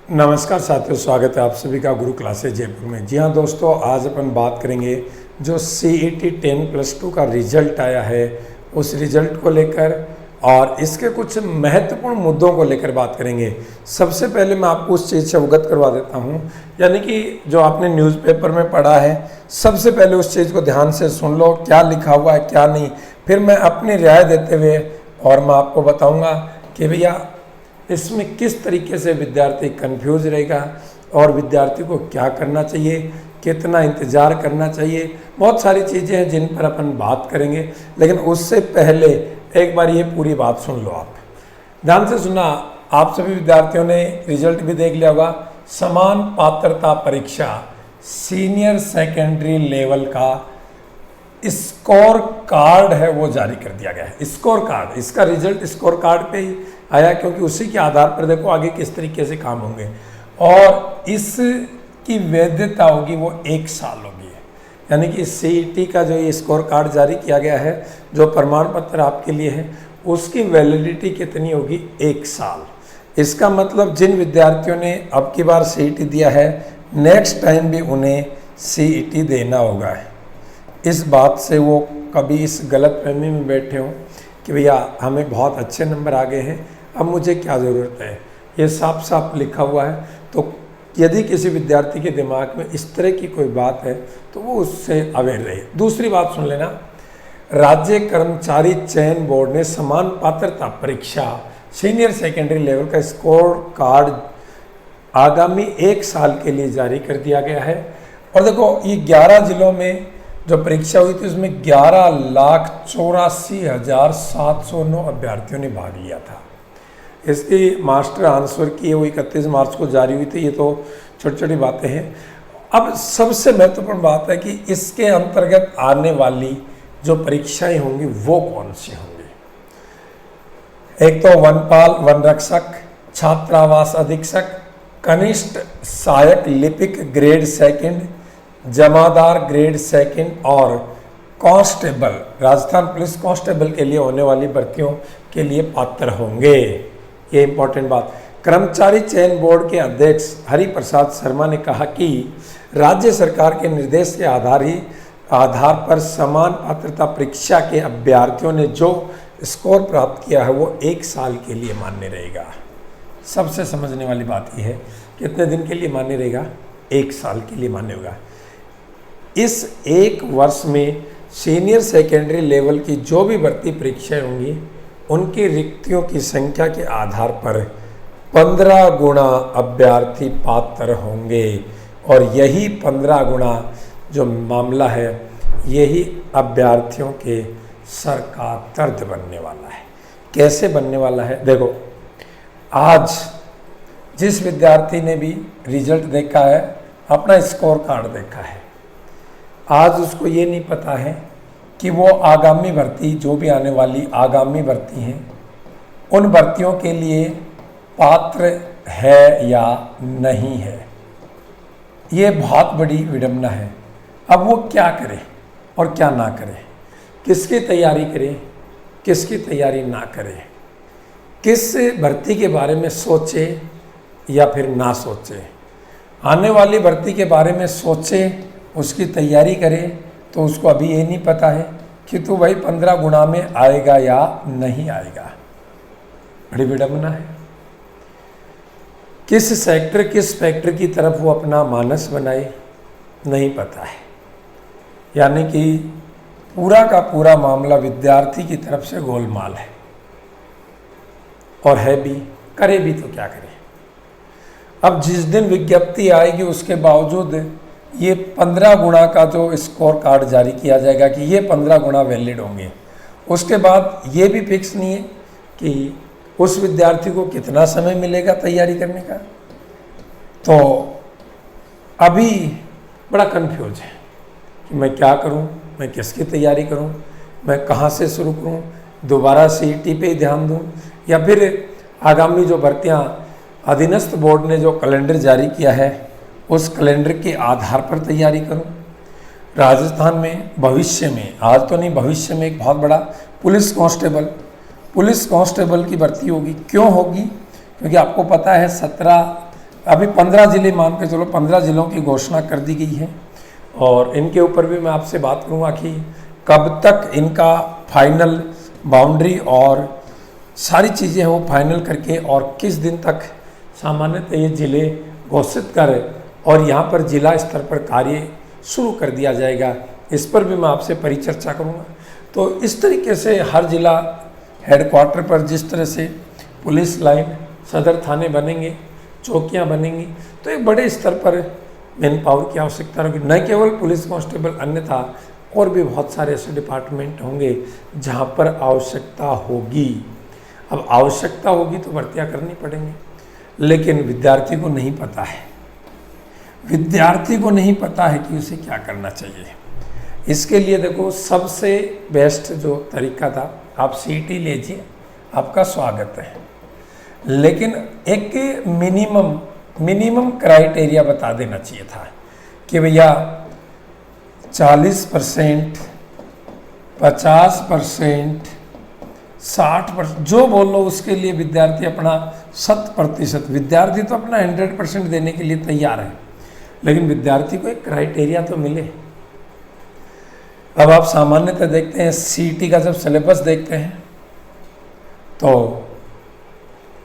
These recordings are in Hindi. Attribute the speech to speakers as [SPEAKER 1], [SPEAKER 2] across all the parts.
[SPEAKER 1] नमस्कार साथियों, स्वागत है आप सभी का गुरु क्लासेज जयपुर में। जी हाँ दोस्तों, आज अपन बात करेंगे जो CET 10+2 का रिजल्ट आया है उस रिजल्ट को लेकर और इसके कुछ महत्वपूर्ण मुद्दों को लेकर बात करेंगे। सबसे पहले मैं आपको उस चीज़ से अवगत करवा देता हूँ, यानी कि जो आपने न्यूज़पेपर में पढ़ा है, सबसे पहले उस चीज़ को ध्यान से सुन लो, क्या लिखा हुआ है क्या नहीं। फिर मैं अपनी राय देते हुए और मैं आपको बताऊँगा कि भैया इसमें किस तरीके से विद्यार्थी कंफ्यूज रहेगा और विद्यार्थी को क्या करना चाहिए, कितना इंतज़ार करना चाहिए। बहुत सारी चीज़ें हैं जिन पर अपन बात करेंगे, लेकिन उससे पहले एक बार ये पूरी बात सुन लो। आप ध्यान से सुनना। आप सभी विद्यार्थियों ने रिजल्ट भी देख लिया होगा। समान पात्रता परीक्षा सीनियर सेकेंडरी लेवल का स्कोर कार्ड है वो जारी कर दिया गया है। स्कोर कार्ड, इसका रिजल्ट स्कोर कार्ड पे ही आया, क्योंकि उसी के आधार पर देखो आगे किस तरीके से काम होंगे। और इसकी वैधता होगी वो 1 साल होगी, यानी कि CET का जो ये स्कोर कार्ड जारी किया गया है, जो प्रमाण पत्र आपके लिए है, उसकी वैलिडिटी कितनी होगी? 1 साल। इसका मतलब जिन विद्यार्थियों ने अब की बार CET दिया है, नेक्स्ट टाइम भी उन्हें CET देना होगा। इस बात से वो कभी इस गलतफहमी में बैठे हों कि भैया हमें बहुत अच्छे नंबर आ गए हैं, अब मुझे क्या ज़रूरत है। ये साफ साफ लिखा हुआ है। तो यदि किसी विद्यार्थी के दिमाग में इस तरह की कोई बात है तो वो उससे अवेयर रहे। दूसरी बात सुन लेना, राज्य कर्मचारी चयन बोर्ड ने समान पात्रता परीक्षा सीनियर सेकेंडरी लेवल का स्कोर कार्ड आगामी 1 साल के लिए जारी कर दिया गया है। और देखो, ये 11 जिलों में जो परीक्षा हुई थी उसमें 11,84,709 अभ्यर्थियों ने भाग लिया था। इसकी मास्टर आंसर की वो 31 मार्च को जारी हुई थी। ये तो छोटी छोटी बातें हैं। अब सबसे महत्वपूर्ण बात है कि इसके अंतर्गत आने वाली जो परीक्षाएं होंगी वो कौन सी होंगी। एक तो वनपाल, वन रक्षक, छात्रावास अधीक्षक, कनिष्ठ सहायक लिपिक ग्रेड 2, जमादार ग्रेड 2 और कांस्टेबल, राजस्थान पुलिस कांस्टेबल के लिए होने वाली भर्तियों के लिए पात्र होंगे। ये इंपॉर्टेंट बात। कर्मचारी चयन बोर्ड के अध्यक्ष हरिप्रसाद शर्मा ने कहा कि राज्य सरकार के निर्देश के आधार पर समान पात्रता परीक्षा के अभ्यर्थियों ने जो स्कोर प्राप्त किया है वो 1 साल के लिए मान्य रहेगा। सबसे समझने वाली बात यह है, कितने दिन के लिए मान्य रहेगा? 1 साल के लिए मान्य होगा। इस 1 वर्ष में सीनियर सेकेंडरी लेवल की जो भी भर्ती परीक्षाएं होंगी उनकी रिक्तियों की संख्या के आधार पर 15 गुना अभ्यर्थी पात्र होंगे। और यही 15 गुना जो मामला है, यही अभ्यर्थियों के सर का दर्द बनने वाला है। कैसे बनने वाला है? देखो, आज जिस विद्यार्थी ने भी रिजल्ट देखा है, अपना स्कोर कार्ड देखा है, आज उसको ये नहीं पता है कि वो आगामी भर्ती, जो भी आने वाली आगामी भर्ती हैं, उन भर्तियों के लिए पात्र है या नहीं है। ये बहुत बड़ी विडंबना है। अब वो क्या करे और क्या ना करे, किसकी तैयारी करे, किसकी तैयारी ना करे, किस भर्ती के बारे में सोचे या फिर ना सोचे। आने वाली भर्ती के बारे में सोचे, उसकी तैयारी करे, तो उसको अभी ये नहीं पता है कि तू भाई 15 गुना में आएगा या नहीं आएगा। बड़ी विडंबना है। किस सेक्टर, किस फैक्टर की तरफ वो अपना मानस बनाए, नहीं पता है। यानी कि पूरा का पूरा मामला विद्यार्थी की तरफ से गोलमाल है। और है भी, करे भी तो क्या करे। अब जिस दिन विज्ञप्ति आएगी उसके बावजूद ये 15 गुना का जो स्कोर कार्ड जारी किया जाएगा कि ये 15 गुना वैलिड होंगे। उसके बाद ये भी फिक्स नहीं है कि उस विद्यार्थी को कितना समय मिलेगा तैयारी करने का। तो अभी बड़ा कंफ्यूज है कि मैं क्या करूं, मैं किसकी तैयारी करूं, मैं कहां से शुरू करूं, दोबारा CET पे ही ध्यान दूं या फिर आगामी जो भर्तियां अधीनस्थ बोर्ड ने जो कैलेंडर जारी किया है उस कैलेंडर के आधार पर तैयारी करूं। राजस्थान में भविष्य में, आज तो नहीं, भविष्य में एक बहुत बड़ा पुलिस कांस्टेबल की भर्ती होगी। क्यों होगी? क्योंकि आपको पता है 17 अभी 15 जिले मान के चलो, 15 जिलों की घोषणा कर दी गई है और इनके ऊपर भी मैं आपसे बात करूँगा कि कब तक इनका फाइनल बाउंड्री और सारी चीज़ें हैं वो फाइनल करके और किस दिन तक सामान्यतः ये जिले घोषित कर और यहाँ पर जिला स्तर पर कार्य शुरू कर दिया जाएगा, इस पर भी मैं आपसे परिचर्चा करूँगा। तो इस तरीके से हर जिला हेडक्वार्टर पर जिस तरह से पुलिस लाइन, सदर थाने बनेंगे, चौकियाँ बनेंगी, तो एक बड़े स्तर पर मैन पावर की आवश्यकता होगी। न केवल पुलिस कांस्टेबल, अन्यथा और भी बहुत सारे ऐसे डिपार्टमेंट होंगे जहाँ पर आवश्यकता होगी। अब आवश्यकता होगी तो भर्तियाँ करनी पड़ेंगी, लेकिन विद्यार्थी को नहीं पता है, विद्यार्थी को नहीं पता है कि उसे क्या करना चाहिए। इसके लिए देखो सबसे बेस्ट जो तरीका था, आप सीईटी लीजिए, आपका स्वागत है, लेकिन एक मिनिमम क्राइटेरिया बता देना चाहिए था कि भैया 40%, 50%, 60%, जो बोल लो उसके लिए विद्यार्थी अपना 100%, विद्यार्थी तो अपना 100% देने के लिए तैयार है, लेकिन विद्यार्थी को एक क्राइटेरिया तो मिले। अब आप सामान्यतः देखते हैं सीईटी का जब सिलेबस देखते हैं तो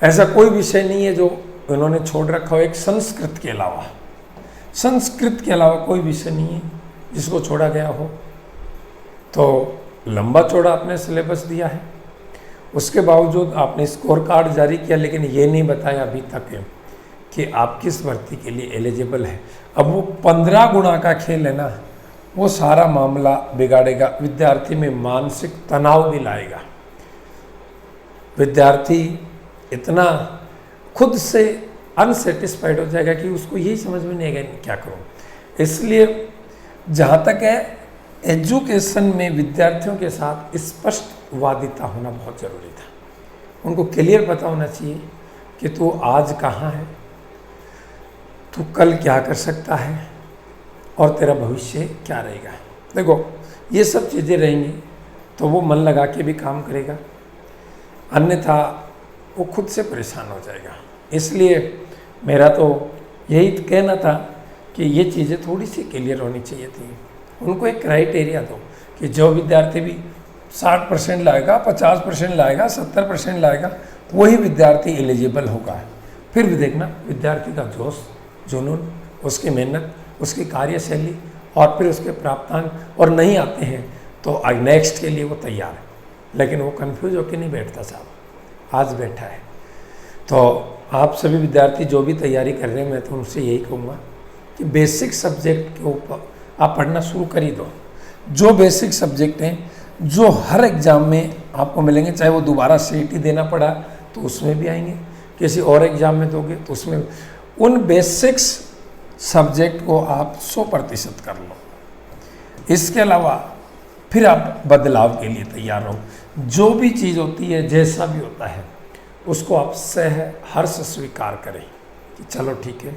[SPEAKER 1] ऐसा कोई विषय नहीं है जो उन्होंने छोड़ रखा हो, एक संस्कृत के अलावा, संस्कृत के अलावा कोई विषय नहीं है जिसको छोड़ा गया हो। तो लंबा चौड़ा आपने सिलेबस दिया है, उसके बावजूद आपने स्कोर कार्ड जारी किया, लेकिन ये नहीं बताया अभी तक कि आप किस भर्ती के लिए एलिजिबल है। अब वो 15 गुना का खेल है ना, वो सारा मामला बिगाड़ेगा, विद्यार्थी में मानसिक तनाव भी लाएगा। विद्यार्थी इतना खुद से अनसेटिस्फाइड हो जाएगा कि उसको यही समझ में नहीं आएगा क्या करूं। इसलिए जहाँ तक है एजुकेशन में विद्यार्थियों के साथ स्पष्ट वादिता होना बहुत ज़रूरी था। उनको क्लियर पता होना चाहिए कि तू आज कहाँ है, तू कल क्या कर सकता है और तेरा भविष्य क्या रहेगा। देखो ये सब चीज़ें रहेंगी तो वो मन लगा के भी काम करेगा, अन्यथा वो खुद से परेशान हो जाएगा। इसलिए मेरा तो यही कहना था कि ये चीज़ें थोड़ी सी क्लियर होनी चाहिए थी। उनको एक क्राइटेरिया दो कि जो विद्यार्थी भी 60% लाएगा, 50% लाएगा, 70% लाएगा, वही विद्यार्थी एलिजिबल होगा। फिर भी देखना विद्यार्थी का जोश, जुनून, उसकी मेहनत, उसकी कार्यशैली और फिर उसके प्राप्तांक, और नहीं आते हैं तो नेक्स्ट के लिए वो तैयार है, लेकिन वो कंफ्यूज होकर नहीं बैठता साहब, आज बैठा है। तो आप सभी विद्यार्थी जो भी तैयारी कर रहे हैं, मैं तो उनसे यही कहूँगा कि बेसिक सब्जेक्ट के ऊपर आप पढ़ना शुरू कर ही दो। जो बेसिक सब्जेक्ट हैं जो हर एग्ज़ाम में आपको मिलेंगे, चाहे वो दोबारा सीईटी देना पड़ा तो उसमें भी आएंगे, किसी और एग्ज़ाम में दोगे तो उसमें, उन बेसिक्स सब्जेक्ट को आप 100% कर लो। इसके अलावा फिर आप बदलाव के लिए तैयार रहो। जो भी चीज़ होती है, जैसा भी होता है, उसको आप हर्ष स्वीकार करें कि चलो ठीक है,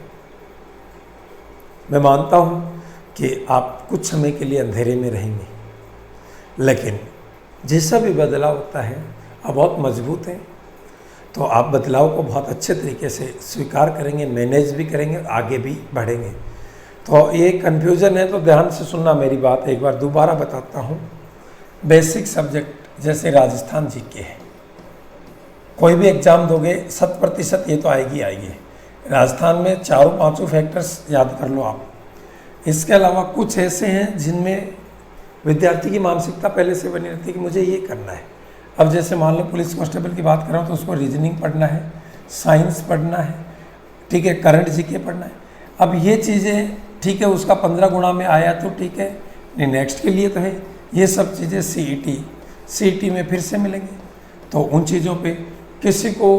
[SPEAKER 1] मैं मानता हूँ कि आप कुछ समय के लिए अंधेरे में रहेंगे, लेकिन जैसा भी बदलाव होता है आप बहुत मजबूत हैं, तो आप बदलाव को बहुत अच्छे तरीके से स्वीकार करेंगे, मैनेज भी करेंगे, आगे भी बढ़ेंगे। तो ये कन्फ्यूज़न है तो ध्यान से सुनना मेरी बात, एक बार दोबारा बताता हूँ। बेसिक सब्जेक्ट जैसे राजस्थान जीके है, कोई भी एग्ज़ाम दोगे 100% ये तो आएगी आएगी। राजस्थान में 4-5 फैक्टर्स याद कर लो आप। इसके अलावा कुछ ऐसे हैं जिनमें विद्यार्थी की मानसिकता पहले से बनी रहती है कि मुझे ये करना है। अब जैसे मान लो पुलिस कांस्टेबल की बात कर रहा हूँ तो उसको रीजनिंग पढ़ना है, साइंस पढ़ना है, ठीक है, करंट जीके पढ़ना है। अब ये चीज़ें ठीक है, उसका 15 गुना में आया तो ठीक है, नहीं नेक्स्ट के लिए तो है। ये सब चीज़ें सीईटी में फिर से मिलेंगे, तो उन चीज़ों पे किसी को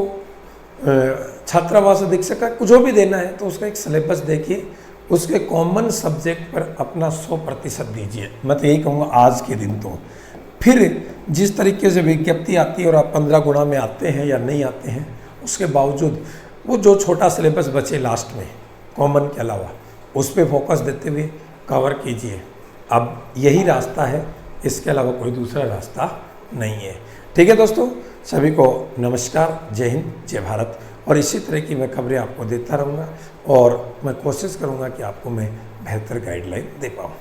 [SPEAKER 1] छात्रावास अधीक्षक का जो भी देना है तो उसका एक सिलेबस देखिए, उसके कॉमन सब्जेक्ट पर अपना 100% दीजिए। मैं तो यही कहूँगा आज के दिन तो। फिर जिस तरीके से विज्ञप्ति आती है और आप 15 गुना में आते हैं या नहीं आते हैं, उसके बावजूद वो जो छोटा सिलेबस बचे लास्ट में कॉमन के अलावा, उस पर फोकस देते हुए कवर कीजिए। अब यही रास्ता है, इसके अलावा कोई दूसरा रास्ता नहीं है। ठीक है दोस्तों, सभी को नमस्कार, जय हिंद, जय भारत। और इसी तरह की मैं खबरें आपको देता रहूँगा और मैं कोशिश करूँगा कि आपको मैं बेहतर गाइडलाइन दे पाऊँ।